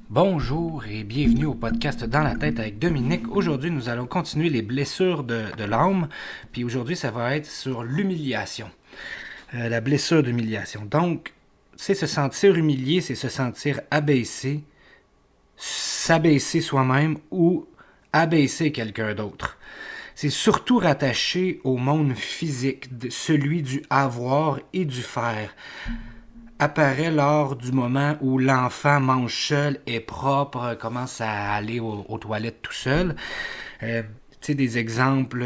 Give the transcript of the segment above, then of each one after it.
Bonjour et bienvenue au podcast Dans la tête avec Dominique. Aujourd'hui, nous allons continuer les blessures de l'âme. Puis aujourd'hui, ça va être sur l'humiliation. La blessure d'humiliation. Donc, c'est se sentir humilié, c'est se sentir abaissé, s'abaisser soi-même ou abaisser quelqu'un d'autre. C'est surtout rattaché au monde physique, celui du avoir et du faire. Apparaît lors du moment où l'enfant mange seul, est propre, commence à aller aux toilettes tout seul. Tu sais, des exemples,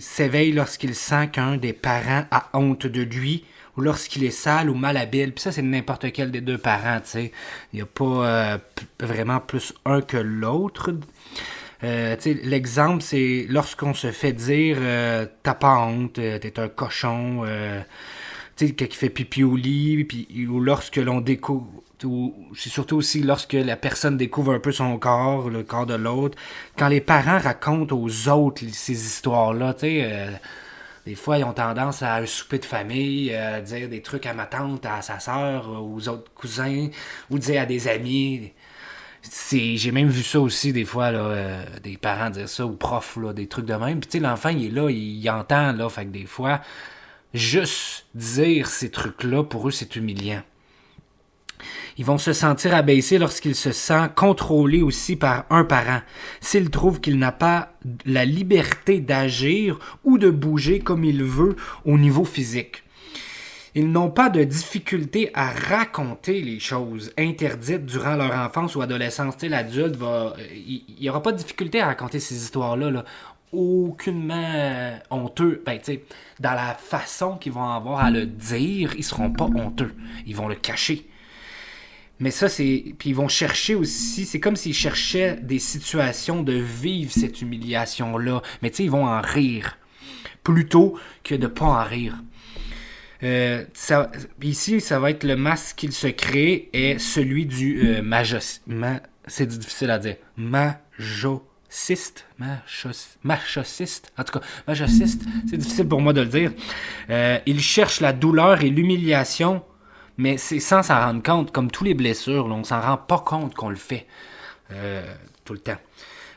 s'éveille lorsqu'il sent qu'un des parents a honte de lui, ou lorsqu'il est sale ou malhabile. Puis ça, c'est n'importe quel des deux parents, tu sais. Il n'y a pas vraiment plus un que l'autre. L'exemple, c'est lorsqu'on se fait dire t'as pas honte, t'es un cochon, tu sais, quand il fait pipi au lit, ou lorsque l'on découvre, ou c'est surtout aussi lorsque la personne découvre un peu son corps, le corps de l'autre. Quand les parents racontent aux autres ces histoires-là, tu sais, des fois, ils ont tendance à un souper de famille, dire des trucs à ma tante, à sa sœur, aux autres cousins, ou dire à des amis. J'ai même vu ça aussi des fois, là, des parents dire ça, ou profs, là, des trucs de même. Puis tu sais, l'enfant, il est là, il entend, là, fait que des fois, juste dire ces trucs-là, pour eux, c'est humiliant. Ils vont se sentir abaissés lorsqu'ils se sentent contrôlés aussi par un parent, s'ils trouvent qu'il n'a pas la liberté d'agir ou de bouger comme il veut au niveau physique. Ils n'ont pas de difficulté à raconter les choses interdites durant leur enfance ou adolescence. Tu sais, l'adulte il n'y aura pas de difficulté à raconter ces histoires-là, là. Aucunement honteux. Ben, tu sais, dans la façon qu'ils vont avoir à le dire, ils seront pas honteux. Ils vont le cacher. Mais ça, c'est... Puis ils vont chercher aussi... C'est comme s'ils cherchaient des situations de vivre cette humiliation-là. Mais tu sais, ils vont en rire. Plutôt que de pas en rire. Ici, ça va être le masque qu'il se crée est celui du c'est difficile à dire. Machociste. En tout cas, machociste, c'est difficile pour moi de le dire. Il cherche la douleur et l'humiliation, mais c'est sans s'en rendre compte. Comme tous les blessures, là, on s'en rend pas compte qu'on le fait tout le temps.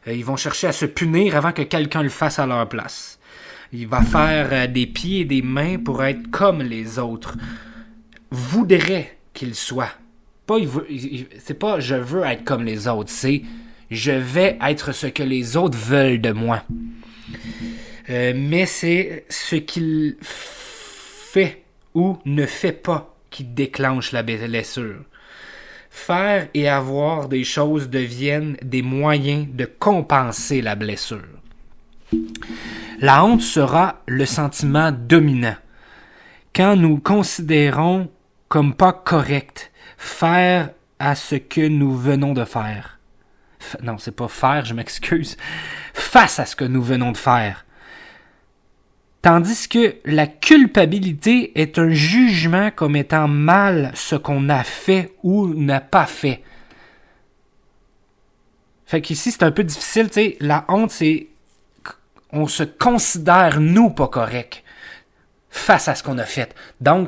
Ils vont chercher à se punir avant que quelqu'un le fasse à leur place. Il va faire des pieds et des mains pour être comme les autres. Voudrait qu'il soit. C'est pas je veux être comme les autres, c'est je vais être ce que les autres veulent de moi. Mais c'est ce qu'il fait ou ne fait pas qui déclenche la blessure. Faire et avoir des choses deviennent des moyens de compenser la blessure. La honte sera le sentiment dominant. Quand nous considérons comme pas correct faire à ce que nous venons de faire. Non, c'est pas faire, je m'excuse. Face à ce que nous venons de faire. Tandis que la culpabilité est un jugement comme étant mal ce qu'on a fait ou n'a pas fait. Fait qu'ici, c'est un peu difficile, tu sais. La honte, c'est... On se considère, nous, pas corrects face à ce qu'on a fait. Donc,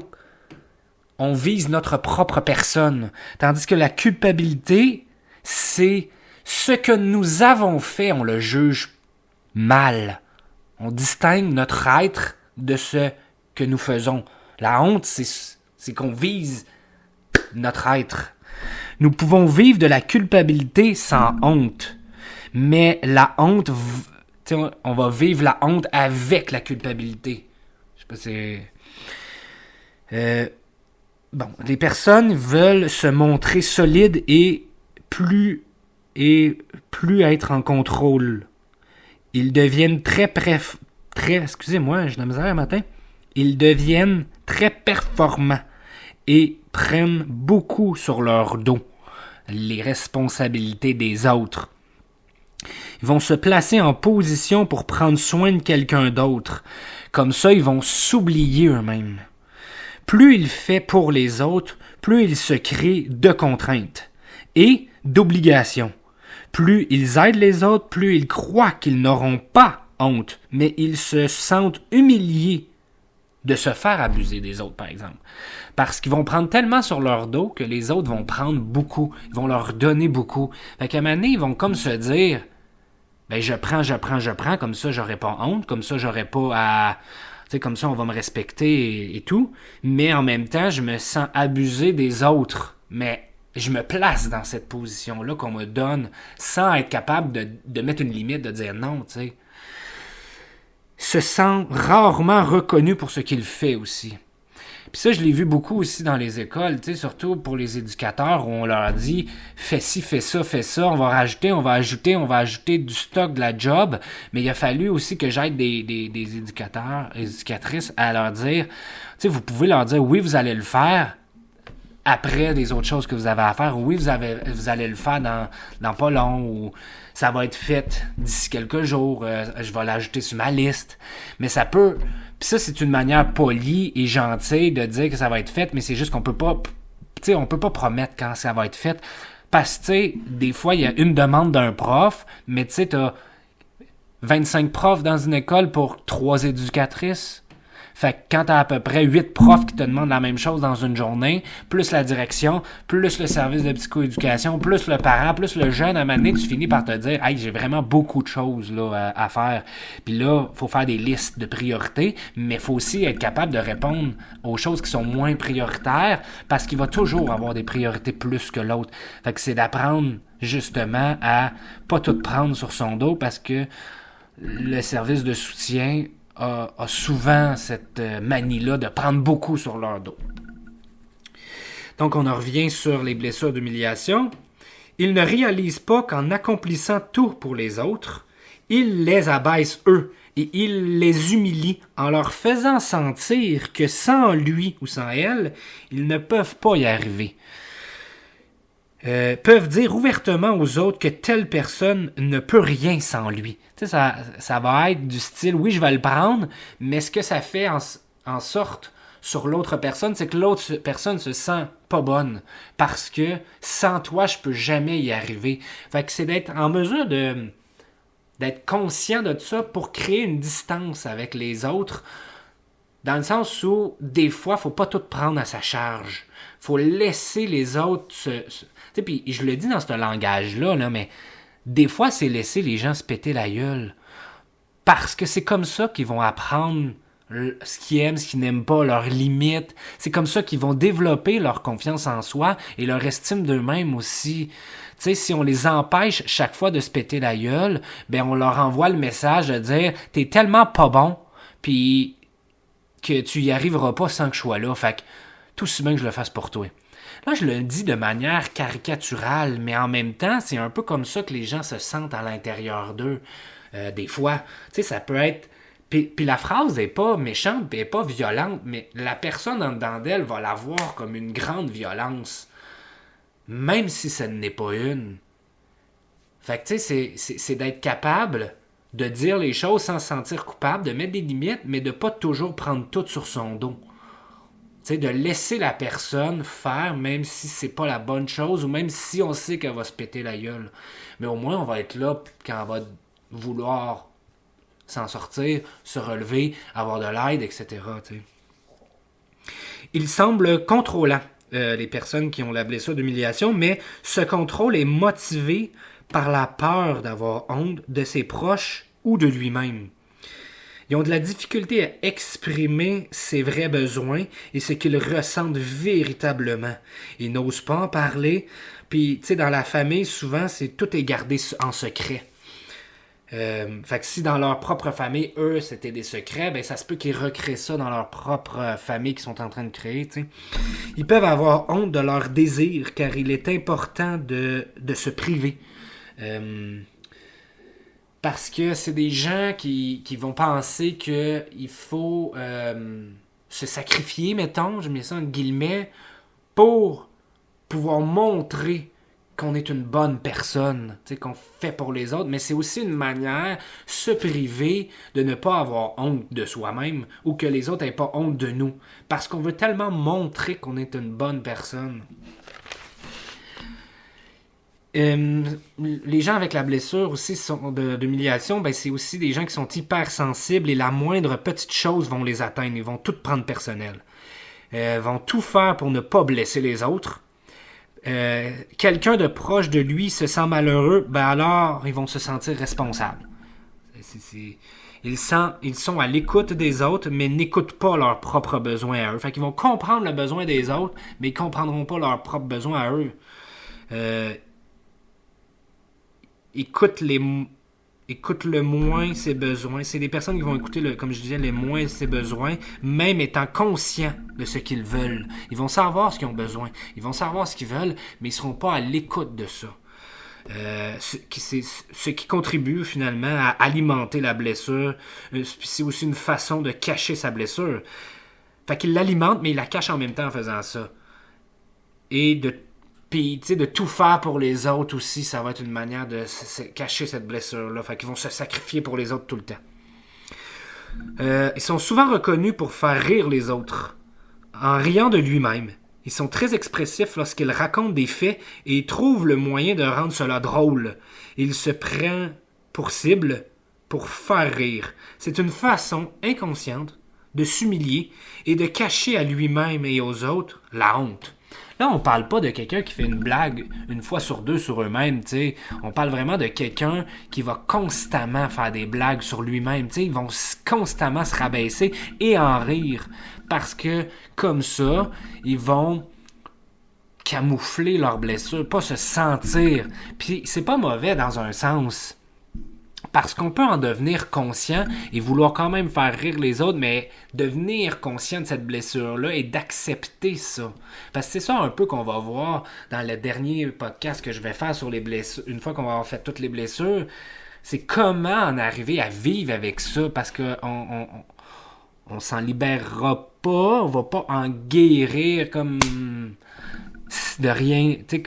on vise notre propre personne. Tandis que la culpabilité, c'est ce que nous avons fait, on le juge mal. On distingue notre être de ce que nous faisons. La honte, c'est qu'on vise notre être. Nous pouvons vivre de la culpabilité sans honte. Mais la honte... on va vivre la honte avec la culpabilité. Je sais pas si c'est... les personnes veulent se montrer solides et plus être en contrôle. Ils deviennent excusez-moi, j'ai de la misère un matin. Ils deviennent très performants et prennent beaucoup sur leur dos les responsabilités des autres. Ils vont se placer en position pour prendre soin de quelqu'un d'autre. Comme ça, ils vont s'oublier eux-mêmes. Plus il fait pour les autres, plus il se crée de contraintes et d'obligations. Plus ils aident les autres, plus ils croient qu'ils n'auront pas honte, mais ils se sentent humiliés de se faire abuser des autres, par exemple. Parce qu'ils vont prendre tellement sur leur dos que les autres vont prendre beaucoup. Ils vont leur donner beaucoup. Fait qu'à un moment donné, ils vont comme se dire, ben je prends, comme ça j'aurai pas honte, comme ça j'aurai pas à... Tu sais, comme ça on va me respecter et tout. Mais en même temps, je me sens abusé des autres. Mais je me place dans cette position-là qu'on me donne sans être capable de mettre une limite, de dire non, tu sais. Se sent rarement reconnu pour ce qu'il fait aussi. Puis ça, je l'ai vu beaucoup aussi dans les écoles, tu sais, surtout pour les éducateurs où on leur dit « fais ci, fais ça, on va rajouter, on va ajouter du stock de la job », mais il a fallu aussi que j'aide des éducateurs, éducatrices à leur dire, tu sais, vous pouvez leur dire « oui, vous allez le faire », après des autres choses que vous avez à faire. Oui, vous allez le faire dans pas long, ou ça va être fait d'ici quelques jours, je vais l'ajouter sur ma liste. Mais ça peut... Puis ça, c'est une manière polie et gentille de dire que ça va être fait, mais c'est juste qu'on peut pas... Tu sais, on peut pas promettre quand ça va être fait. Parce que, tu sais, des fois, il y a une demande d'un prof, mais tu sais, t'as 25 profs dans une école pour 3 éducatrices. Fait que quand t'as à peu près 8 profs qui te demandent la même chose dans une journée, plus la direction, plus le service de psychoéducation, plus le parent, plus le jeune, à un moment donné, tu finis par te dire « Hey, j'ai vraiment beaucoup de choses là, à faire. » Puis là, faut faire des listes de priorités, mais faut aussi être capable de répondre aux choses qui sont moins prioritaires, parce qu'il va toujours avoir des priorités plus que l'autre. Fait que c'est d'apprendre justement à pas tout prendre sur son dos, parce que le service de soutien a souvent cette manie-là de prendre beaucoup sur leur dos. Donc, on en revient sur les blessures d'humiliation. Ils ne réalisent pas qu'en accomplissant tout pour les autres, ils les abaissent eux et ils les humilient en leur faisant sentir que sans lui ou sans elle, ils ne peuvent pas y arriver. Peuvent dire ouvertement aux autres que telle personne ne peut rien sans lui. Tu sais, ça va être du style, oui, je vais le prendre, mais ce que ça fait en sorte sur l'autre personne, c'est que l'autre personne se sent pas bonne, parce que sans toi, je peux jamais y arriver. Fait que c'est d'être en mesure d'être conscient de ça pour créer une distance avec les autres, dans le sens où, des fois, faut pas tout prendre à sa charge. Faut laisser les autres tu sais, puis je le dis dans ce langage-là, là, mais des fois, c'est laisser les gens se péter la gueule. Parce que c'est comme ça qu'ils vont apprendre ce qu'ils aiment, ce qu'ils n'aiment pas, leurs limites. C'est comme ça qu'ils vont développer leur confiance en soi et leur estime d'eux-mêmes aussi. Tu sais, si on les empêche chaque fois de se péter la gueule, ben on leur envoie le message de dire « T'es tellement pas bon, puis que tu y arriveras pas sans que je sois là. Fait que tout aussi bien que je le fasse pour toi. » Là, je le dis de manière caricaturale, mais en même temps, c'est un peu comme ça que les gens se sentent à l'intérieur d'eux. Des fois, tu sais, ça peut être... Puis la phrase n'est pas méchante, puis elle n'est pas violente, mais la personne en dedans d'elle va la voir comme une grande violence, même si ce n'est pas une. Fait que, tu sais, c'est d'être capable de dire les choses sans se sentir coupable, de mettre des limites, mais de pas toujours prendre tout sur son dos. Tu sais, de laisser la personne faire, même si c'est pas la bonne chose, ou même si on sait qu'elle va se péter la gueule. Mais au moins, on va être là quand elle va vouloir s'en sortir, se relever, avoir de l'aide, etc. Tu sais. Il semble contrôlant, les personnes qui ont la blessure d'humiliation, mais ce contrôle est motivé par la peur d'avoir honte de ses proches ou de lui-même. Ils ont de la difficulté à exprimer ses vrais besoins et ce qu'ils ressentent véritablement. Ils n'osent pas en parler. Puis, tu sais, dans la famille, souvent, tout est gardé en secret. Fait que si dans leur propre famille, eux, c'était des secrets, ben ça se peut qu'ils recréent ça dans leur propre famille qu'ils sont en train de créer, tu sais. Ils peuvent avoir honte de leur désir, car il est important de se priver. Parce que c'est des gens qui vont penser qu'il faut se sacrifier, mettons, je mets ça en guillemets, pour pouvoir montrer qu'on est une bonne personne, qu'on fait pour les autres, mais c'est aussi une manière se priver de ne pas avoir honte de soi-même ou que les autres n'aient pas honte de nous. Parce qu'on veut tellement montrer qu'on est une bonne personne. Les gens avec la blessure aussi d'humiliation, ben c'est aussi des gens qui sont hypersensibles et la moindre petite chose vont les atteindre. Ils vont tout prendre personnel. Vont tout faire pour ne pas blesser les autres. Quelqu'un de proche de lui se sent malheureux, ben alors ils vont se sentir responsables. Ils sont à l'écoute des autres, mais n'écoutent pas leurs propres besoins à eux. Fait qu'ils vont comprendre le besoin des autres, mais ils comprendront pas leurs propres besoins à eux. Écoute le moins ses besoins. C'est des personnes qui vont écouter, comme je disais, les moins ses besoins, même étant conscients de ce qu'ils veulent. Ils vont savoir ce qu'ils ont besoin. Ils vont savoir ce qu'ils veulent, mais ils ne seront pas à l'écoute de ça. C'est ce qui contribue finalement à alimenter la blessure. C'est aussi une façon de cacher sa blessure. Fait qu'il l'alimente, mais il la cache en même temps en faisant ça. Et puis, tu sais, de tout faire pour les autres aussi, ça va être une manière de cacher cette blessure-là. Fait qu'ils vont se sacrifier pour les autres tout le temps. Ils sont souvent reconnus pour faire rire les autres, en riant de lui-même. Ils sont très expressifs lorsqu'ils racontent des faits et ils trouvent le moyen de rendre cela drôle. Ils se prennent pour cible pour faire rire. C'est une façon inconsciente de s'humilier et de cacher à lui-même et aux autres la honte. Là, on parle pas de quelqu'un qui fait une blague une fois sur deux sur eux-mêmes, tu sais. On parle vraiment de quelqu'un qui va constamment faire des blagues sur lui-même, tu sais. Ils vont constamment se rabaisser et en rire. Parce que, comme ça, ils vont camoufler leurs blessures, pas se sentir. Puis, c'est pas mauvais dans un sens. Parce qu'on peut en devenir conscient et vouloir quand même faire rire les autres, mais devenir conscient de cette blessure-là et d'accepter ça. Parce que c'est ça un peu qu'on va voir dans le dernier podcast que je vais faire sur les blessures. Une fois qu'on va avoir fait toutes les blessures, c'est comment en arriver à vivre avec ça. Parce qu'on s'en libérera pas, on va pas en guérir comme de rien. Tu sais,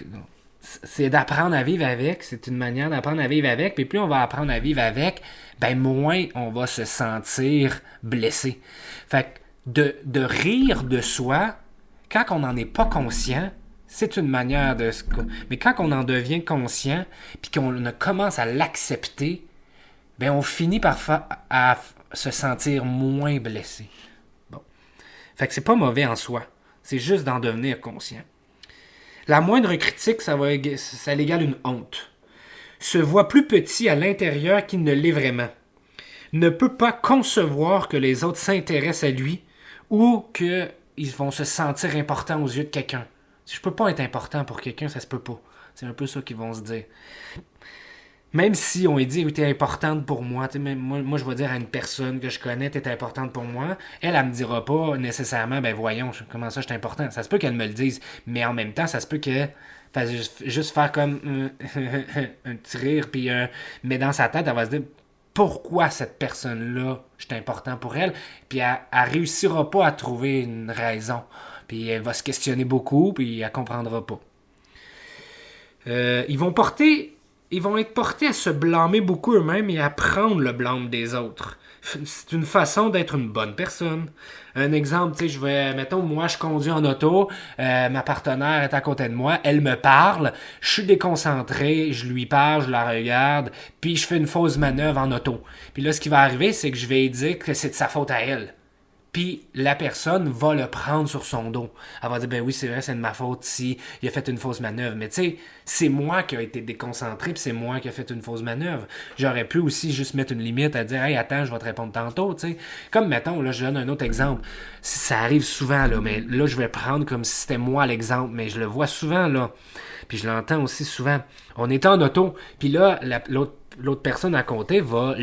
c'est d'apprendre à vivre avec, c'est une manière d'apprendre à vivre avec, puis plus on va apprendre à vivre avec, ben moins on va se sentir blessé. Fait que de rire de soi, quand on n'en est pas conscient, c'est une manière de... Mais quand on en devient conscient, puis qu'on commence à l'accepter, ben on finit par à se sentir moins blessé. Bon. Fait que c'est pas mauvais en soi, c'est juste d'en devenir conscient. La moindre critique, ça l'égale une honte. Se voit plus petit à l'intérieur qu'il ne l'est vraiment. Ne peut pas concevoir que les autres s'intéressent à lui ou qu'ils vont se sentir importants aux yeux de quelqu'un. Si je peux pas être important pour quelqu'un, ça se peut pas. C'est un peu ça qu'ils vont se dire. Même si on lui dit « t'es importante pour moi », moi je vais dire à une personne que je connais « t'es importante pour moi », elle me dira pas nécessairement « ben voyons, comment ça je suis important ». Ça se peut qu'elle me le dise, mais en même temps, ça se peut qu'elle fasse juste faire comme un petit rire, puis mais dans sa tête, elle va se dire « pourquoi cette personne-là, je suis important pour elle », puis elle réussira pas à trouver une raison, puis elle va se questionner beaucoup, puis elle comprendra pas. Ils vont être portés à se blâmer beaucoup eux-mêmes et à prendre le blâme des autres. C'est une façon d'être une bonne personne. Un exemple, tu sais, mettons, moi, je conduis en auto, ma partenaire est à côté de moi, elle me parle, je suis déconcentré, je lui parle, je la regarde, puis je fais une fausse manœuvre en auto. Puis là, ce qui va arriver, c'est que je vais dire que c'est de sa faute à elle. Puis la personne va le prendre sur son dos. Elle va dire, ben oui, c'est vrai, c'est de ma faute si il a fait une fausse manœuvre. Mais tu sais, c'est moi qui ai été déconcentré, puis c'est moi qui ai fait une fausse manœuvre. J'aurais pu aussi juste mettre une limite à dire, hey, attends, je vais te répondre tantôt, tu sais. Comme, mettons, là, je donne un autre exemple. Ça arrive souvent, là, mais là, je vais prendre comme si c'était moi l'exemple, mais je le vois souvent, là. Puis je l'entends aussi souvent. On est en auto, puis là, l'autre personne à côté va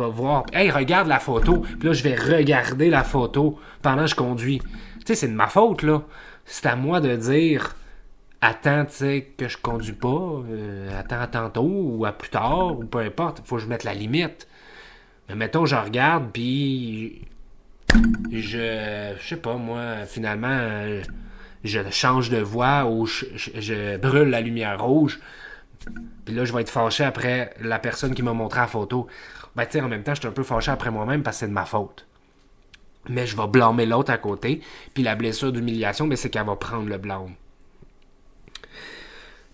voir. Hey, regarde la photo. Puis là, je vais regarder la photo pendant que je conduis. Tu sais, c'est de ma faute, là. C'est à moi de dire attends, tu sais, que je conduis pas. Attends à tantôt ou à plus tard ou peu importe. Faut que je mette la limite. Mais mettons, je regarde, puis je sais pas, moi, finalement, je change de voie ou je brûle la lumière rouge. Puis là, je vais être fâché après la personne qui m'a montré la photo. Ben, tu sais, en même temps, je suis un peu fâché après moi-même parce que c'est de ma faute. Mais je vais blâmer l'autre à côté. Puis la blessure d'humiliation, ben, c'est qu'elle va prendre le blâme.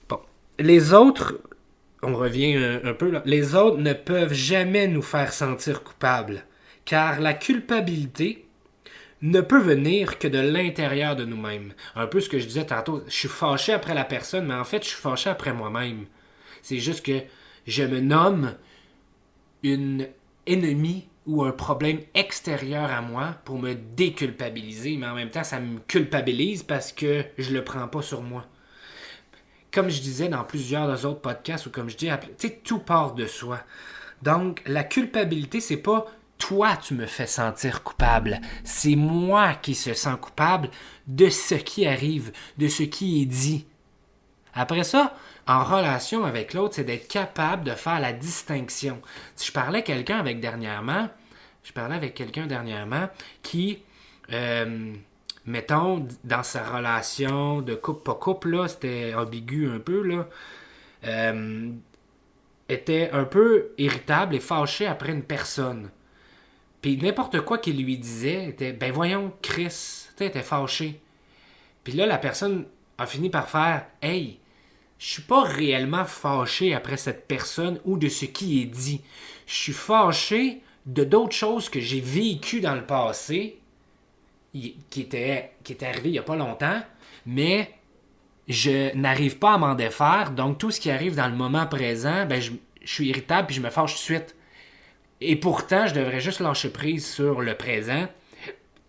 Bon. les autres, on revient un peu là, les autres ne peuvent jamais nous faire sentir coupables, car la culpabilité ne peut venir que de l'intérieur de nous-mêmes. Un peu ce que je disais tantôt, je suis fâché après la personne, mais en fait, je suis fâché après moi-même. C'est juste que je me nomme une ennemie ou un problème extérieur à moi pour me déculpabiliser, mais en même temps, ça me culpabilise parce que je le prends pas sur moi. Comme je disais dans plusieurs autres podcasts, ou comme je dis, tu sais, tout part de soi. Donc, la culpabilité, c'est pas toi, tu me fais sentir coupable. C'est moi qui se sens coupable de ce qui arrive, de ce qui est dit. Après ça, en relation avec l'autre, c'est d'être capable de faire la distinction. Si je parlais avec quelqu'un dernièrement qui, mettons, dans sa relation de couple, pas couple, là, c'était ambigu un peu, là, était un peu irritable et fâché après une personne. Puis n'importe quoi qu'il lui disait était, ben voyons, Chris, tu sais, était fâché. Puis là, la personne a fini par faire, hey, je suis pas réellement fâché après cette personne ou de ce qui est dit. Je suis fâché de d'autres choses que j'ai vécues dans le passé, qui étaient arrivées il y a pas longtemps, mais je n'arrive pas à m'en défaire. Donc tout ce qui arrive dans le moment présent, ben je suis irritable puis je me fâche tout de suite. Et pourtant, je devrais juste lâcher prise sur le présent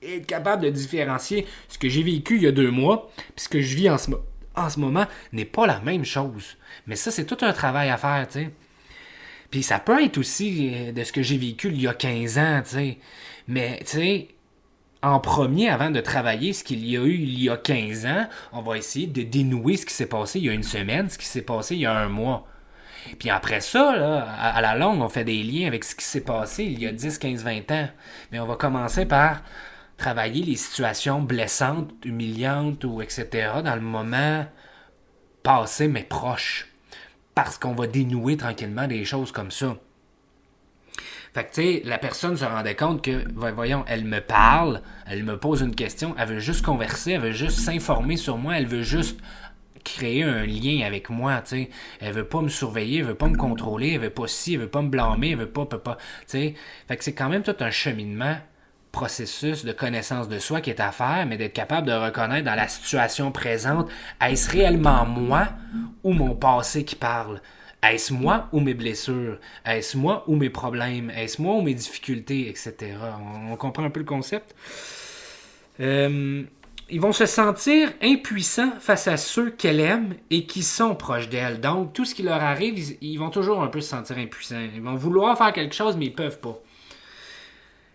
et être capable de différencier ce que j'ai vécu il y a 2 mois puis ce que je vis en ce moment n'est pas la même chose. Mais ça, c'est tout un travail à faire, tu sais. Puis ça peut être aussi de ce que j'ai vécu il y a 15 ans, tu sais. Mais, tu sais, en premier, avant de travailler ce qu'il y a eu il y a 15 ans, on va essayer de dénouer ce qui s'est passé il y a une semaine, ce qui s'est passé il y a 1 mois. Puis après ça, là, à la longue, on fait des liens avec ce qui s'est passé il y a 10, 15, 20 ans. Mais on va commencer par travailler les situations blessantes, humiliantes ou etc. dans le moment passé mais proche. Parce qu'on va dénouer tranquillement des choses comme ça. Fait que tu sais, la personne se rendait compte que, voyons, elle me parle, elle me pose une question, elle veut juste converser, elle veut juste s'informer sur moi, elle veut juste créer un lien avec moi, tu sais. Elle veut pas me surveiller, elle veut pas me contrôler, elle veut pas ci, elle veut pas me blâmer, elle veut pas, tu sais. Fait que c'est quand même tout un cheminement, processus de connaissance de soi qui est à faire, mais d'être capable de reconnaître dans la situation présente, est-ce réellement moi ou mon passé qui parle? Est-ce moi ou mes blessures? Est-ce moi ou mes problèmes? Est-ce moi ou mes difficultés, etc. On comprend un peu le concept? Ils vont se sentir impuissants face à ceux qu'elle aime et qui sont proches d'elle. Donc, tout ce qui leur arrive, ils vont toujours un peu se sentir impuissants. Ils vont vouloir faire quelque chose, mais ils peuvent pas.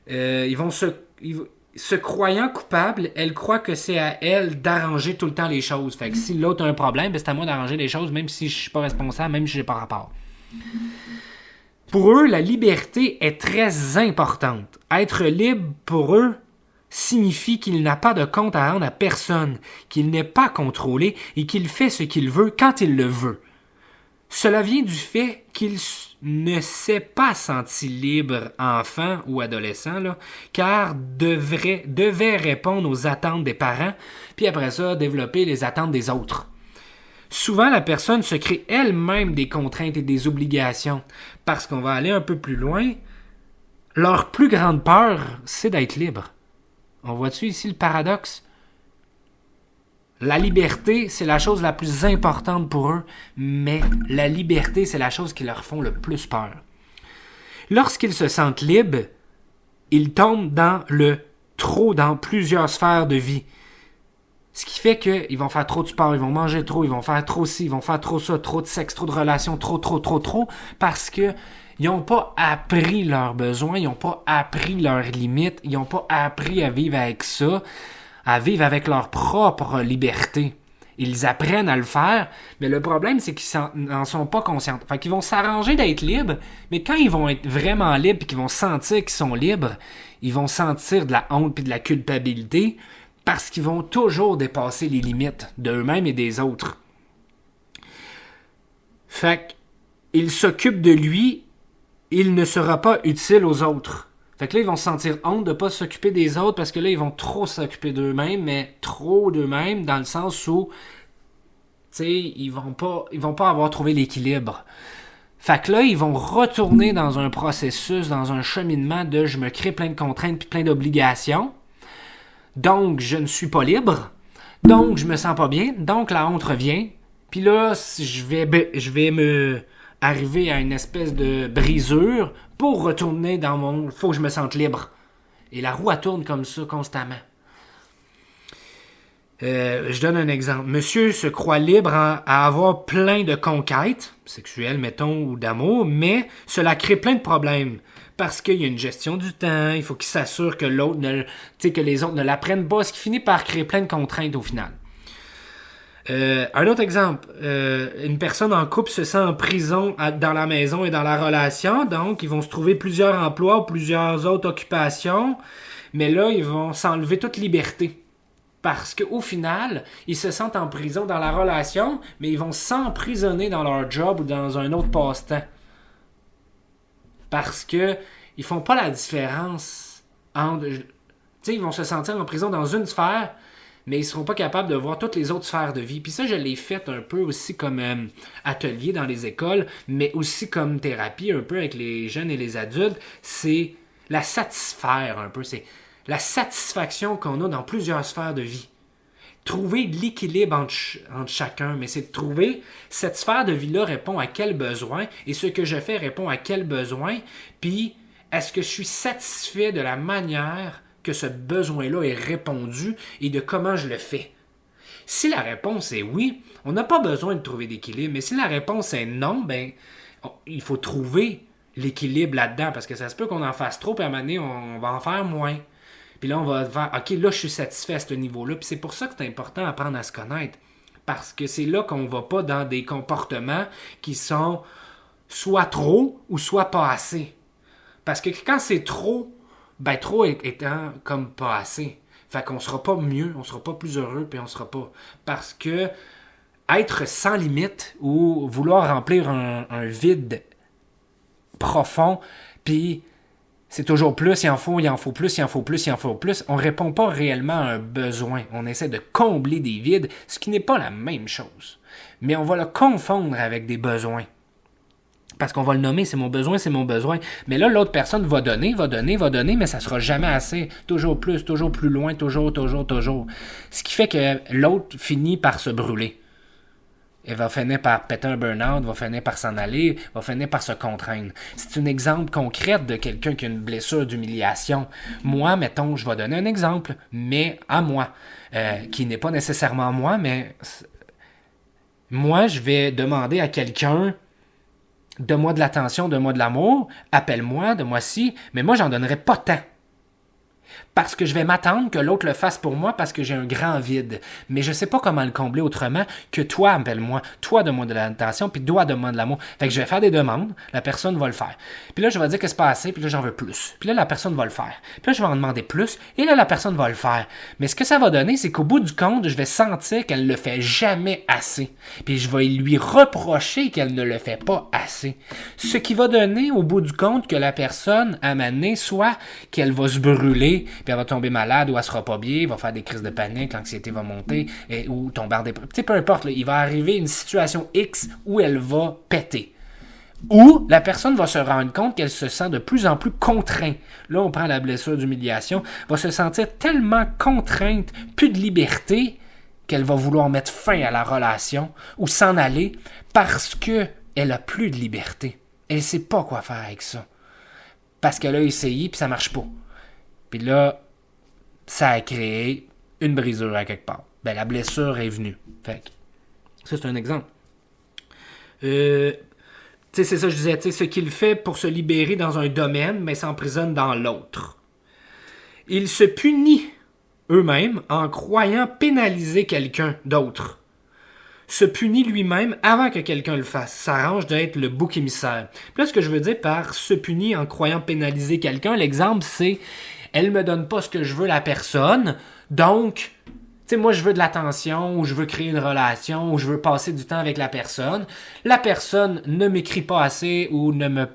Ils vont se croyant coupables, elle croit que c'est à elle d'arranger tout le temps les choses. Fait que si l'autre a un problème, ben c'est à moi d'arranger les choses, même si je suis pas responsable, même si j'ai pas rapport. Pour eux, la liberté est très importante. Être libre pour eux signifie qu'il n'a pas de compte à rendre à personne, qu'il n'est pas contrôlé et qu'il fait ce qu'il veut quand il le veut. Cela vient du fait qu'il ne s'est pas senti libre enfant ou adolescent, là, car devait répondre aux attentes des parents, puis après ça, développer les attentes des autres. Souvent, la personne se crée elle-même des contraintes et des obligations, parce qu'on va aller un peu plus loin. Leur plus grande peur, c'est d'être libre. On voit-tu ici le paradoxe? La liberté, c'est la chose la plus importante pour eux, mais la liberté, c'est la chose qui leur font le plus peur. Lorsqu'ils se sentent libres, ils tombent dans le trop dans plusieurs sphères de vie. Ce qui fait qu'ils vont faire trop de sport, ils vont manger trop, ils vont faire trop ci, ils vont faire trop ça, trop de sexe, trop de relations, trop, parce que ils n'ont pas appris leurs besoins, ils n'ont pas appris leurs limites, ils n'ont pas appris à vivre avec ça, à vivre avec leur propre liberté. Ils apprennent à le faire, mais le problème, c'est qu'ils n'en sont pas conscients. Fait qu'ils vont s'arranger d'être libres, mais quand ils vont être vraiment libres et qu'ils vont sentir qu'ils sont libres, ils vont sentir de la honte et de la culpabilité parce qu'ils vont toujours dépasser les limites d'eux-mêmes et des autres. Fait qu'ils s'occupent de lui, il ne sera pas utile aux autres. Fait que là, ils vont se sentir honte de ne pas s'occuper des autres parce que là, ils vont trop s'occuper d'eux-mêmes, mais trop d'eux-mêmes dans le sens où sais, ils vont pas avoir trouvé l'équilibre. Fait que là, ils vont retourner dans un processus, dans un cheminement de je me crée plein de contraintes puis plein d'obligations. Donc, je ne suis pas libre. Donc, je me sens pas bien. Donc, la honte revient. Puis là, je vais me arriver à une espèce de brisure pour retourner dans mon... Faut que je me sente libre. Et la roue, elle tourne comme ça constamment. Je donne un exemple. Monsieur se croit libre à avoir plein de conquêtes, sexuelles, mettons, ou d'amour, mais cela crée plein de problèmes. Parce qu'il y a une gestion du temps, il faut qu'il s'assure que l'autre que les autres ne l'apprennent pas, ce qui finit par créer plein de contraintes au final. Un autre exemple, une personne en couple se sent en prison dans la maison et dans la relation, donc ils vont se trouver plusieurs emplois ou plusieurs autres occupations, mais là, ils vont s'enlever toute liberté. Parce qu'au final, ils se sentent en prison dans la relation, mais ils vont s'emprisonner dans leur job ou dans un autre passe-temps. Parce que ils font pas la différence entre... Tu sais, ils vont se sentir en prison dans une sphère, mais ils seront pas capables de voir toutes les autres sphères de vie. Puis ça, je l'ai fait un peu aussi comme atelier dans les écoles, mais aussi comme thérapie un peu avec les jeunes et les adultes. C'est la satisfaire un peu, c'est la satisfaction qu'on a dans plusieurs sphères de vie. Trouver de l'équilibre entre chacun, mais c'est de trouver cette sphère de vie-là répond à quel besoin et ce que je fais répond à quel besoin, puis est-ce que je suis satisfait de la manière que ce besoin-là est répondu et de comment je le fais. Si la réponse est oui, on n'a pas besoin de trouver d'équilibre, mais si la réponse est non, il faut trouver l'équilibre là-dedans, parce que ça se peut qu'on en fasse trop, puis à un moment donné, on va en faire moins. Puis là, on va faire, OK, là, je suis satisfait à ce niveau-là. Puis c'est pour ça que c'est important d'apprendre à se connaître. Parce que c'est là qu'on ne va pas dans des comportements qui sont soit trop ou soit pas assez. Parce que quand c'est trop, trop étant comme pas assez. Fait qu'on sera pas mieux, on sera pas plus heureux, puis on sera pas. Parce que être sans limite ou vouloir remplir un vide profond, puis c'est toujours plus, il en faut plus, il en faut plus, il en faut plus. On répond pas réellement à un besoin. On essaie de combler des vides, ce qui n'est pas la même chose. Mais on va le confondre avec des besoins. Parce qu'on va le nommer, c'est mon besoin, c'est mon besoin. Mais là, l'autre personne va donner, mais ça sera jamais assez. Toujours plus loin, toujours. Ce qui fait que l'autre finit par se brûler. Elle va finir par péter un burn-out, va finir par s'en aller, va finir par se contraindre. C'est un exemple concret de quelqu'un qui a une blessure d'humiliation. Moi, mettons, je vais donner un exemple, mais à moi, qui n'est pas nécessairement moi, mais moi, je vais demander à quelqu'un, donne-moi de l'attention, donne-moi de l'amour, appelle-moi, donne-moi ci, mais moi, j'en donnerai pas tant. Parce que je vais m'attendre que l'autre le fasse pour moi parce que j'ai un grand vide. Mais je sais pas comment le combler autrement que toi, appelle-moi, toi, donne-moi de l'attention, puis toi, donne-moi de l'amour. Fait que je vais faire des demandes, la personne va le faire. Puis là, je vais dire que c'est pas assez, puis là, j'en veux plus. Puis là, la personne va le faire. Puis là, je vais en demander plus, et là, la personne va le faire. Mais ce que ça va donner, c'est qu'au bout du compte, je vais sentir qu'elle le fait jamais assez. Puis je vais lui reprocher qu'elle ne le fait pas assez. Ce qui va donner, au bout du compte, que la personne, à un moment donné, soit qu'elle va se brûler, puis elle va tomber malade ou elle sera pas bien, elle va faire des crises de panique, l'anxiété va monter, ou tomber en dépression. Peu importe, là, il va arriver une situation X où elle va péter. Ou la personne va se rendre compte qu'elle se sent de plus en plus contrainte. Là, on prend la blessure d'humiliation, va se sentir tellement contrainte, plus de liberté, qu'elle va vouloir mettre fin à la relation ou s'en aller parce qu'elle a plus de liberté. Elle ne sait pas quoi faire avec ça. Parce qu'elle a essayé puis ça marche pas. Puis là, ça a créé une brisure à quelque part. La blessure est venue. Fait que, ça, c'est un exemple. C'est ça, je disais, ce qu'il fait pour se libérer dans un domaine, mais s'emprisonne dans l'autre. Il se punit eux-mêmes en croyant pénaliser quelqu'un d'autre. Se punit lui-même avant que quelqu'un le fasse. Ça arrange d'être le bouc émissaire. Puis là, ce que je veux dire par se punit en croyant pénaliser quelqu'un, l'exemple, c'est elle me donne pas ce que je veux, la personne, donc, tu sais, moi, je veux de l'attention, ou je veux créer une relation, ou je veux passer du temps avec la personne. La personne ne m'écrit pas assez, ou ne me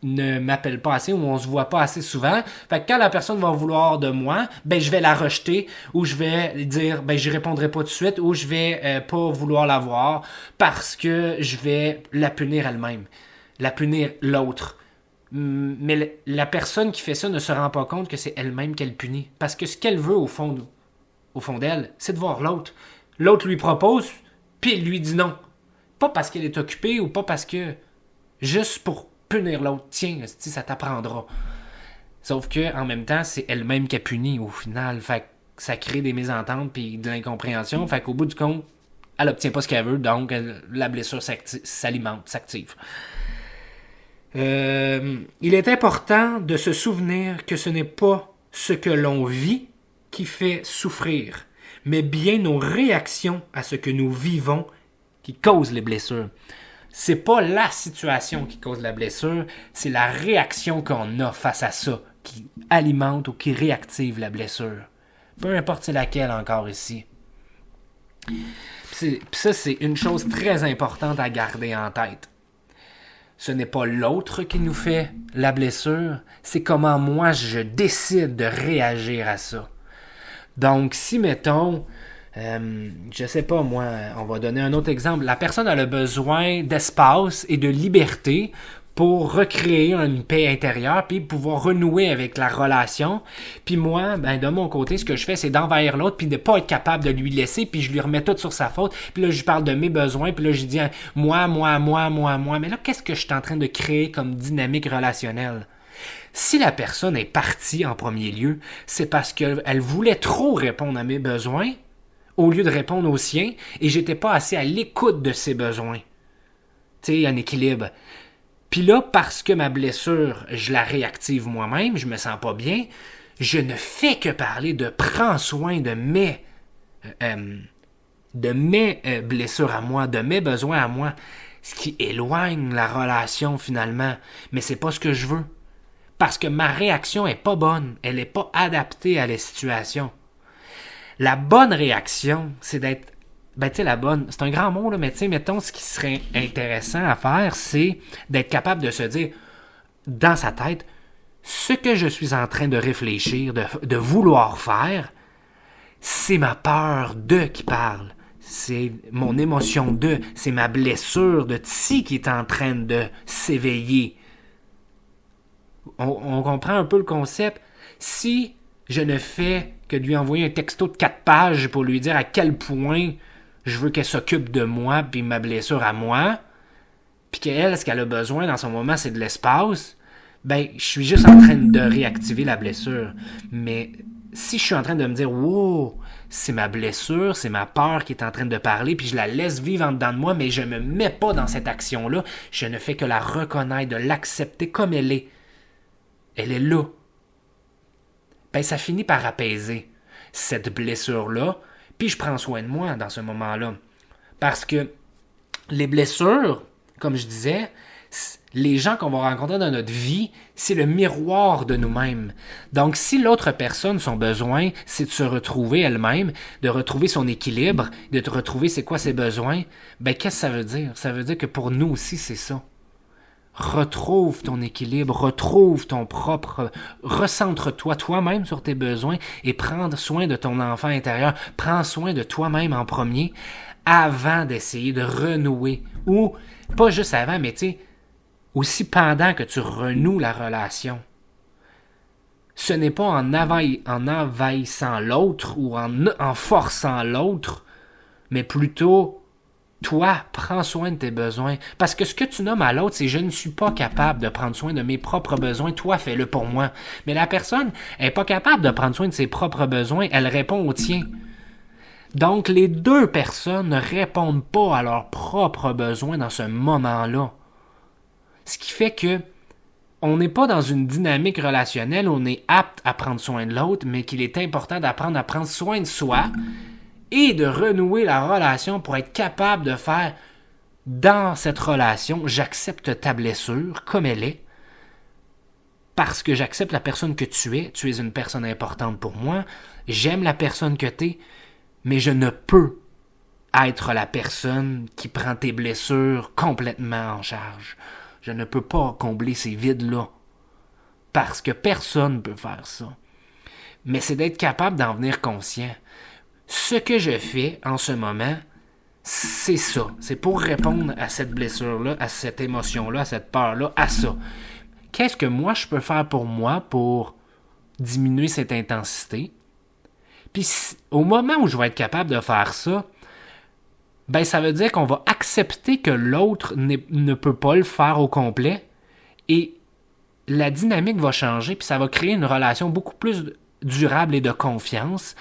ne m'appelle pas assez ou on se voit pas assez souvent. Fait que quand la personne va vouloir de moi, ben je vais la rejeter ou je vais dire ben j'y répondrai pas tout de suite ou je vais pas vouloir la voir parce que je vais la punir elle-même, la punir l'autre. Mais la personne qui fait ça ne se rend pas compte que c'est elle-même qu'elle punit parce que ce qu'elle veut au fond d'elle, c'est de voir l'autre. L'autre lui propose, puis il lui dit non. Pas parce qu'elle est occupée ou pas parce que juste pour punir l'autre. Tiens, ça t'apprendra. Sauf que en même temps, c'est elle-même qui a puni au final. Fait que ça crée des mésententes puis de l'incompréhension. Fait qu'au bout du compte, elle obtient pas ce qu'elle veut, donc la blessure s'alimente, s'active. Il est important de se souvenir que ce n'est pas ce que l'on vit qui fait souffrir, mais bien nos réactions à ce que nous vivons qui causent les blessures. C'est pas la situation qui cause la blessure, c'est la réaction qu'on a face à ça qui alimente ou qui réactive la blessure. Peu importe c'est laquelle encore ici. Puis ça, c'est une chose très importante à garder en tête. Ce n'est pas l'autre qui nous fait la blessure, c'est comment moi je décide de réagir à ça. Donc, si mettons, je sais pas moi, on va donner un autre exemple. La personne a le besoin d'espace et de liberté pour recréer une paix intérieure puis pouvoir renouer avec la relation. Puis moi, ben de mon côté, ce que je fais, c'est d'envahir l'autre puis de pas être capable de lui laisser puis je lui remets tout sur sa faute. Puis là, je lui parle de mes besoins puis là, je dis moi. Mais là, qu'est-ce que je suis en train de créer comme dynamique relationnelle? Si la personne est partie en premier lieu, c'est parce qu'elle voulait trop répondre à mes besoins au lieu de répondre aux siens et j'étais pas assez à l'écoute de ses besoins. Tu sais, un équilibre. Puis là, parce que ma blessure, je la réactive moi-même, je me sens pas bien, je ne fais que parler de prends soin de mes blessures à moi, de mes besoins à moi, ce qui éloigne la relation finalement. Mais c'est pas ce que je veux. Parce que ma réaction est pas bonne, elle est pas adaptée à la situation. La bonne réaction, c'est d'être la bonne, c'est un grand mot, là, mais mettons, ce qui serait intéressant à faire, c'est d'être capable de se dire, dans sa tête, ce que je suis en train de réfléchir, de vouloir faire, c'est ma peur de qui parle. C'est mon émotion de, c'est ma blessure de ti qui est en train de s'éveiller. On comprend un peu le concept. Si je ne fais que lui envoyer un texto de 4 pages pour lui dire à quel point je veux qu'elle s'occupe de moi puis ma blessure à moi, puis qu'elle, ce qu'elle a besoin dans son moment, c'est de l'espace, ben, je suis juste en train de réactiver la blessure. Mais si je suis en train de me dire « Wow, c'est ma blessure, c'est ma peur qui est en train de parler, puis je la laisse vivre en dedans de moi, mais je me mets pas dans cette action-là, je ne fais que la reconnaître, de l'accepter comme elle est. Elle est là. » Ben, ça finit par apaiser cette blessure-là, puis je prends soin de moi dans ce moment-là. Parce que les blessures, comme je disais, les gens qu'on va rencontrer dans notre vie, c'est le miroir de nous-mêmes. Donc, si l'autre personne, son besoin, c'est de se retrouver elle-même, de retrouver son équilibre, de retrouver c'est quoi ses besoins, ben qu'est-ce que ça veut dire? Ça veut dire que pour nous aussi, c'est ça. Retrouve ton équilibre, retrouve ton propre... Recentre-toi toi-même sur tes besoins et prends soin de ton enfant intérieur. Prends soin de toi-même en premier avant d'essayer de renouer. Ou, pas juste avant, mais tu sais, aussi pendant que tu renoues la relation. Ce n'est pas en envahissant l'autre ou en forçant l'autre, mais plutôt... Toi, prends soin de tes besoins. Parce que ce que tu nommes à l'autre, c'est « je ne suis pas capable de prendre soin de mes propres besoins, toi, fais-le pour moi ». Mais la personne n'est pas capable de prendre soin de ses propres besoins, elle répond aux tiens. Donc, les deux personnes ne répondent pas à leurs propres besoins dans ce moment-là. Ce qui fait que on n'est pas dans une dynamique relationnelle où on est apte à prendre soin de l'autre, mais qu'il est important d'apprendre à prendre soin de soi et de renouer la relation pour être capable de faire dans cette relation, j'accepte ta blessure comme elle est, parce que j'accepte la personne que tu es une personne importante pour moi, j'aime la personne que tu es, mais je ne peux être la personne qui prend tes blessures complètement en charge. Je ne peux pas combler ces vides-là. Parce que personne ne peut faire ça. Mais c'est d'être capable d'en venir conscient. Ce que je fais en ce moment, c'est ça. C'est pour répondre à cette blessure-là, à cette émotion-là, à cette peur-là, à ça. Qu'est-ce que moi, je peux faire pour moi pour diminuer cette intensité? Puis au moment où je vais être capable de faire ça, ben ça veut dire qu'on va accepter que l'autre ne peut pas le faire au complet et la dynamique va changer puis ça va créer une relation beaucoup plus durable et de confiance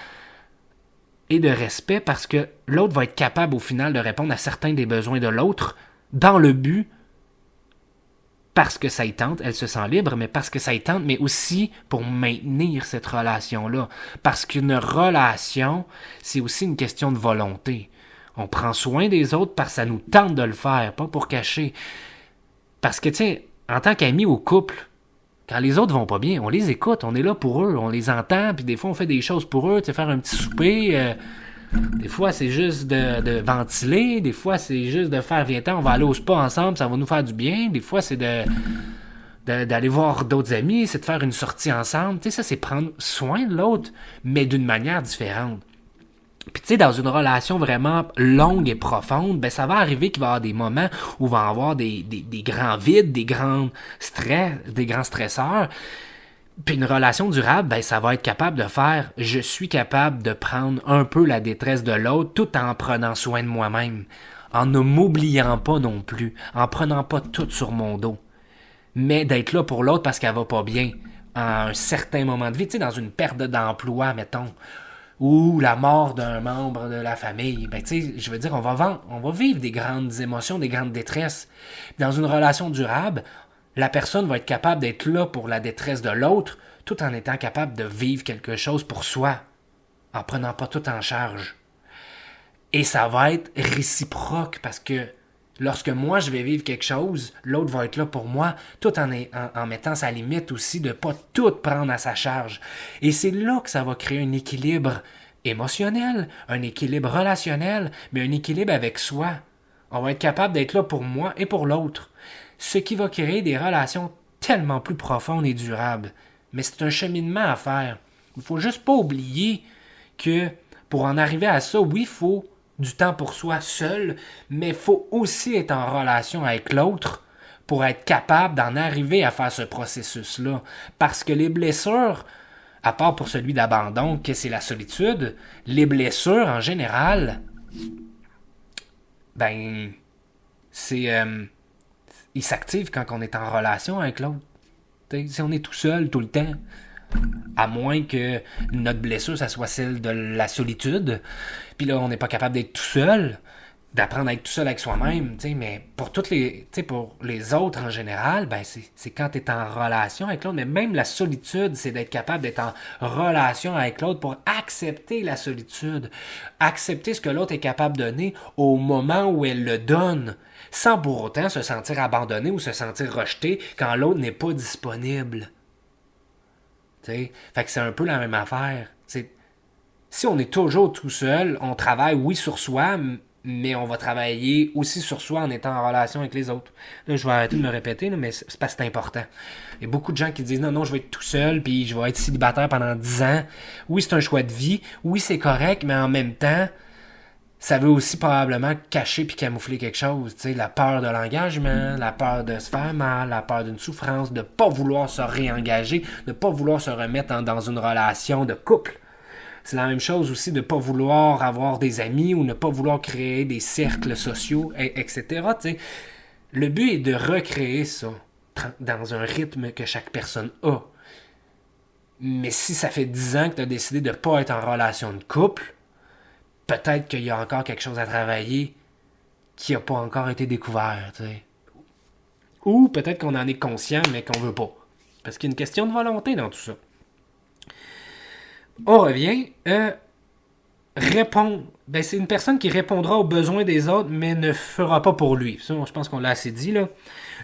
et de respect parce que l'autre va être capable au final de répondre à certains des besoins de l'autre dans le but parce que ça y tente, elle se sent libre, mais parce que ça y tente, mais aussi pour maintenir cette relation-là. Parce qu'une relation, c'est aussi une question de volonté. On prend soin des autres parce que ça nous tente de le faire, pas pour cacher. Parce que, tu sais, en tant qu'amis au couple, quand les autres vont pas bien, on les écoute, on est là pour eux, on les entend, puis des fois on fait des choses pour eux, tu sais, faire un petit souper. Des fois c'est juste de ventiler, des fois c'est juste de faire viens-t'en, on va aller au spa ensemble, ça va nous faire du bien. Des fois c'est d'aller voir d'autres amis, c'est de faire une sortie ensemble. Tu sais, ça c'est prendre soin de l'autre, mais d'une manière différente. Puis tu sais, dans une relation vraiment longue et profonde, ben ça va arriver qu'il va y avoir des moments où il va y avoir des grands vides, des grands stresseurs. Puis une relation durable, ben ça va être capable de faire, je suis capable de prendre un peu la détresse de l'autre tout en prenant soin de moi-même, en ne m'oubliant pas non plus, en prenant pas tout sur mon dos, mais d'être là pour l'autre parce qu'elle va pas bien à un certain moment de vie, tu sais, dans une perte d'emploi, mettons, ou la mort d'un membre de la famille, ben tu sais, je veux dire, on va vivre des grandes émotions, des grandes détresses. Dans une relation durable, la personne va être capable d'être là pour la détresse de l'autre, tout en étant capable de vivre quelque chose pour soi, en prenant pas tout en charge. Et ça va être réciproque, parce que lorsque moi je vais vivre quelque chose, l'autre va être là pour moi, tout en mettant sa limite aussi de pas tout prendre à sa charge. Et c'est là que ça va créer un équilibre émotionnel, un équilibre relationnel, mais un équilibre avec soi. On va être capable d'être là pour moi et pour l'autre. Ce qui va créer des relations tellement plus profondes et durables. Mais c'est un cheminement à faire. Il ne faut juste pas oublier que pour en arriver à ça, oui, il faut du temps pour soi seul, mais il faut aussi être en relation avec l'autre pour être capable d'en arriver à faire ce processus-là. Parce que les blessures, à part pour celui d'abandon, que c'est la solitude, les blessures en général, ben, ils s'activent quand on est en relation avec l'autre. T'sais, si on est tout seul tout le temps, à moins que notre blessure, ça soit celle de la solitude, puis là, on n'est pas capable d'être tout seul, d'apprendre à être tout seul avec soi-même, mais pour pour les autres en général, ben c'est quand tu es en relation avec l'autre, mais même la solitude, c'est d'être capable d'être en relation avec l'autre pour accepter la solitude, accepter ce que l'autre est capable de donner au moment où elle le donne, sans pour autant se sentir abandonné ou se sentir rejeté quand l'autre n'est pas disponible. T'sais? Fait que c'est un peu la même affaire. Si on est toujours tout seul, on travaille, oui, sur soi, mais on va travailler aussi sur soi en étant en relation avec les autres. Là, je vais arrêter de me répéter, là, mais c'est parce que c'est important. Il y a beaucoup de gens qui disent non, je vais être tout seul, puis je vais être célibataire pendant 10 ans. Oui, c'est un choix de vie. Oui, c'est correct, mais en même temps, ça veut aussi probablement cacher puis camoufler quelque chose. Tu sais, la peur de l'engagement, la peur de se faire mal, la peur d'une souffrance, de pas vouloir se réengager, de pas vouloir se remettre dans une relation de couple. C'est la même chose aussi de ne pas vouloir avoir des amis ou ne pas vouloir créer des cercles sociaux, etc. Tu sais, le but est de recréer ça dans un rythme que chaque personne a. Mais si ça fait 10 ans que tu as décidé de ne pas être en relation de couple, peut-être qu'il y a encore quelque chose à travailler qui n'a pas encore été découvert. Tu sais. Ou peut-être qu'on en est conscient, mais qu'on veut pas. Parce qu'il y a une question de volonté dans tout ça. On revient. Répondre. Ben, c'est une personne qui répondra aux besoins des autres, mais ne fera pas pour lui. Ça, je pense qu'on l'a assez dit, là.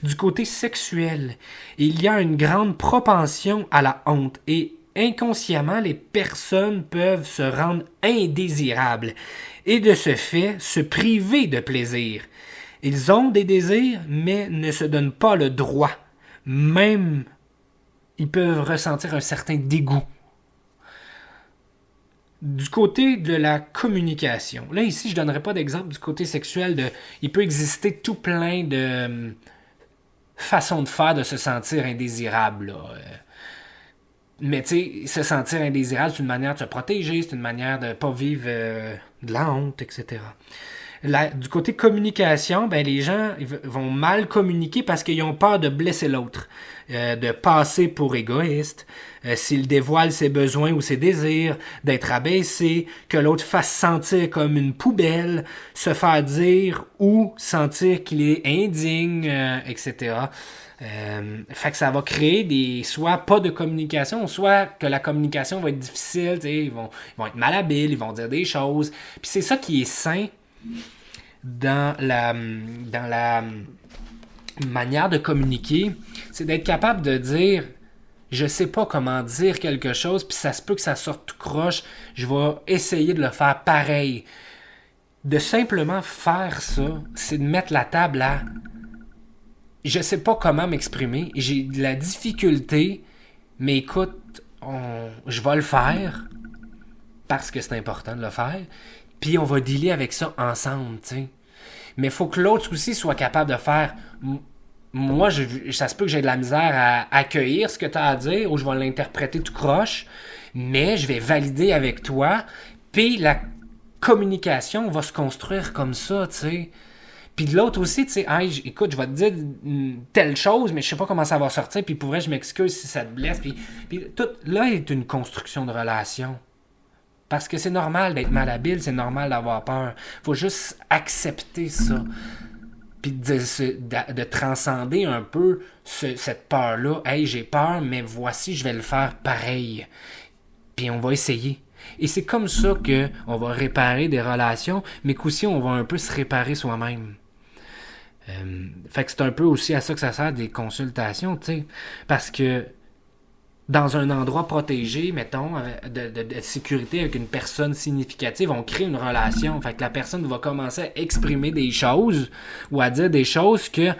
Du côté sexuel, il y a une grande propension à la honte et inconsciemment, les personnes peuvent se rendre indésirables et de ce fait, se priver de plaisir. Ils ont des désirs, mais ne se donnent pas le droit. Même, ils peuvent ressentir un certain dégoût. Du côté de la communication, là ici je ne donnerai pas d'exemple du côté sexuel, il peut exister tout plein de façons de faire de se sentir indésirable. Là. Mais tu sais, se sentir indésirable, c'est une manière de se protéger, c'est une manière de ne pas vivre de la honte, etc. Du côté communication, ben les gens vont mal communiquer parce qu'ils ont peur de blesser l'autre, de passer pour égoïste, s'il dévoile ses besoins ou ses désirs, d'être abaissé, que l'autre fasse sentir comme une poubelle, se faire dire ou sentir qu'il est indigne, etc. Fait que ça va créer soit pas de communication, soit que la communication va être difficile, ils vont être malhabiles, ils vont dire des choses. Puis c'est ça qui est sain dans la manière de communiquer, c'est d'être capable de dire je sais pas comment dire quelque chose, puis ça se peut que ça sorte tout croche, je vais essayer de le faire pareil. De simplement faire ça, c'est de mettre la table à je sais pas comment m'exprimer, j'ai de la difficulté, mais écoute, je vais le faire parce que c'est important de le faire, puis on va dealer avec ça ensemble, tu sais. Mais il faut que l'autre aussi soit capable de faire moi, ça se peut que j'ai de la misère à accueillir ce que tu as à dire ou je vais l'interpréter tout croche, mais je vais valider avec toi, puis la communication va se construire comme ça, tu sais. Puis de l'autre aussi, tu sais, hey, écoute, je vais te dire telle chose, mais je sais pas comment ça va sortir, puis pour vrai, je m'excuse si ça te blesse. Puis tout là est une construction de relation. Parce que c'est normal d'être malhabile, c'est normal d'avoir peur. Faut juste accepter ça. Puis de transcender un peu cette peur-là. Hey, j'ai peur, mais voici, je vais le faire pareil. Puis on va essayer. Et c'est comme ça qu'on va réparer des relations, mais qu'aussi on va un peu se réparer soi-même. Fait que c'est un peu aussi à ça que ça sert des consultations, tu sais. Parce que dans un endroit protégé, mettons, de sécurité avec une personne significative, on crée une relation. Fait que la personne va commencer à exprimer des choses ou à dire des choses que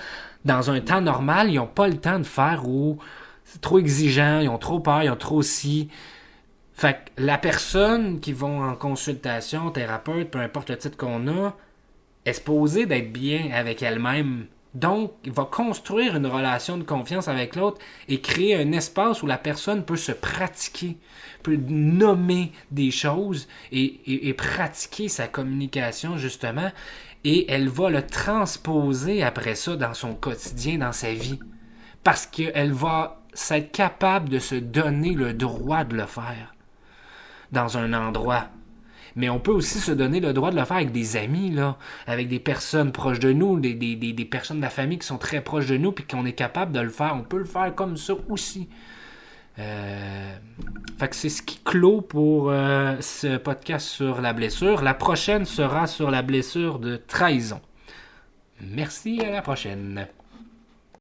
dans un temps normal, ils n'ont pas le temps de faire ou c'est trop exigeant, ils ont trop peur, ils ont trop si. Fait que la personne qui va en consultation, thérapeute, peu importe le titre qu'on a, est supposée d'être bien avec elle-même. Donc, il va construire une relation de confiance avec l'autre et créer un espace où la personne peut se pratiquer, peut nommer des choses et pratiquer sa communication, justement, et elle va le transposer après ça dans son quotidien, dans sa vie. Parce qu'elle va être capable de se donner le droit de le faire dans un endroit. Mais on peut aussi se donner le droit de le faire avec des amis, là, avec des personnes proches de nous, des personnes de la famille qui sont très proches de nous, puis qu'on est capable de le faire. On peut le faire comme ça aussi. Fait que c'est ce qui clôt pour ce podcast sur la blessure. La prochaine sera sur la blessure de trahison. Merci, à la prochaine.